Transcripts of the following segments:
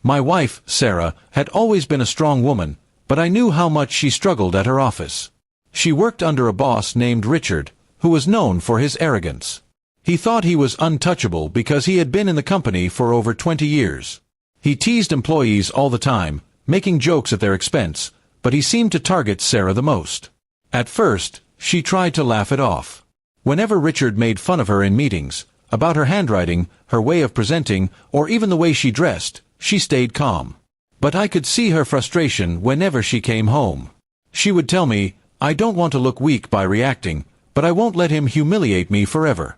My wife, Sarah, had always been a strong woman, but I knew how much she struggled at her office. She worked under a boss named Richard, who was known for his arrogance. He thought he was untouchable because he had been in the company for over 20 years. He teased employees all the time, making jokes at their expense, but he seemed to target Sarah the most. At first, she tried to laugh it off. Whenever Richard made fun of her in meetings, about her handwriting, her way of presenting, or even the way she dressed, she stayed calm. But I could see her frustration whenever she came home. She would tell me, "I don't want to look weak by reacting, but I won't let him humiliate me forever."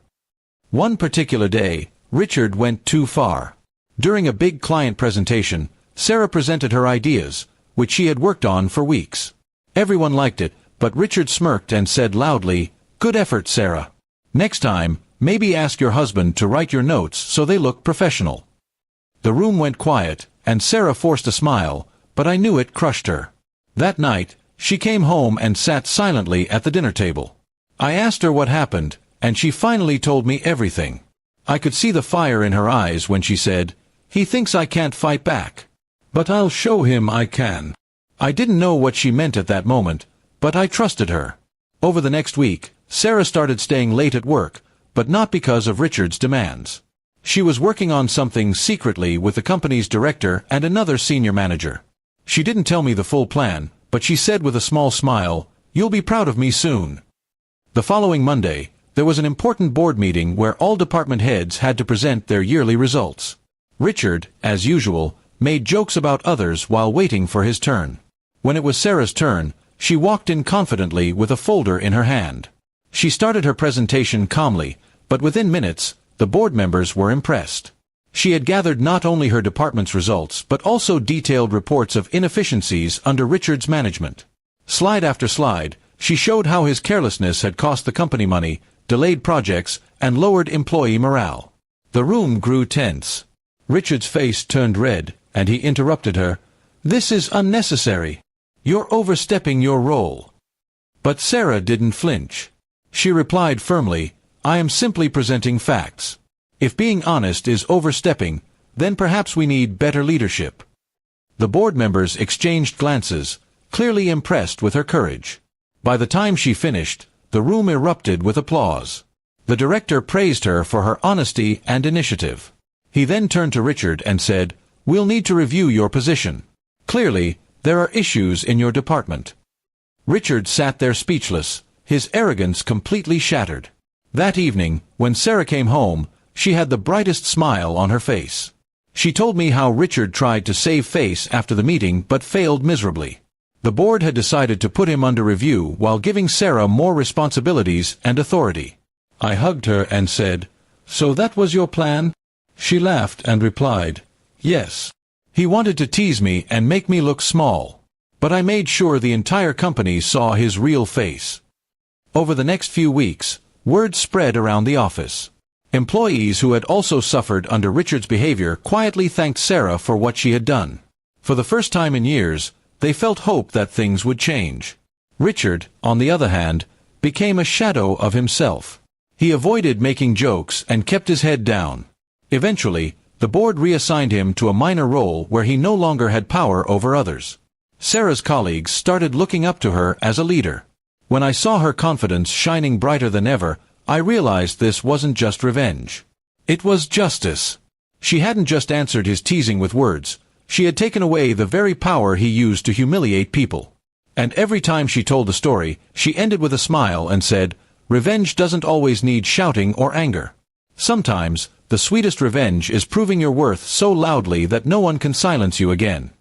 One particular day, Richard went too far. During a big client presentation, Sarah presented her ideas, which she had worked on for weeks. Everyone liked it, but Richard smirked and said loudly, "Good effort, Sarah. Next time, maybe ask your husband to write your notes so they look professional." The room went quiet, and Sarah forced a smile, but I knew it crushed her. That night, she came home and sat silently at the dinner table. I asked her what happened, and she finally told me everything. I could see the fire in her eyes when she said, "He thinks I can't fight back. But I'll show him I can." I didn't know what she meant at that moment, but I trusted her. Over the next week, Sarah started staying late at work, but not because of Richard's demands. She was working on something secretly with the company's director and another senior manager. She didn't tell me the full plan, but she said with a small smile, "You'll be proud of me soon." The following Monday, there was an important board meeting where all department heads had to present their yearly results. Richard, as usual, made jokes about others while waiting for his turn. When it was Sarah's turn, she walked in confidently with a folder in her hand. She started her presentation calmly, but within minutes, the board members were impressed. She had gathered not only her department's results but also detailed reports of inefficiencies under Richard's management. Slide after slide, she showed how his carelessness had cost the company money, delayed projects, and lowered employee morale. The room grew tense. Richard's face turned red, and he interrupted her. "This is unnecessary. You're overstepping your role." But Sarah didn't flinch. She replied firmly, "I am simply presenting facts. If being honest is overstepping, then perhaps we need better leadership." The board members exchanged glances, clearly impressed with her courage. By the time she finished, the room erupted with applause. The director praised her for her honesty and initiative. He then turned to Richard and said, "We'll need to review your position. Clearly, there are issues in your department." Richard sat there speechless, his arrogance completely shattered. That evening, when Sarah came home, she had the brightest smile on her face. She told me how Richard tried to save face after the meeting but failed miserably. The board had decided to put him under review while giving Sarah more responsibilities and authority. I hugged her and said, "So that was your plan?" She laughed and replied, "Yes. He wanted to tease me and make me look small. But I made sure the entire company saw his real face." Over the next few weeks, word spread around the office. Employees who had also suffered under Richard's behavior quietly thanked Sarah for what she had done. For the first time in years, they felt hope that things would change. Richard, on the other hand, became a shadow of himself. He avoided making jokes and kept his head down. Eventually, the board reassigned him to a minor role where he no longer had power over others. Sarah's colleagues started looking up to her as a leader. When I saw her confidence shining brighter than ever, I realized this wasn't just revenge. It was justice. She hadn't just answered his teasing with words. She had taken away the very power he used to humiliate people. And every time she told the story, she ended with a smile and said, "Revenge doesn't always need shouting or anger. Sometimes, the sweetest revenge is proving your worth so loudly that no one can silence you again."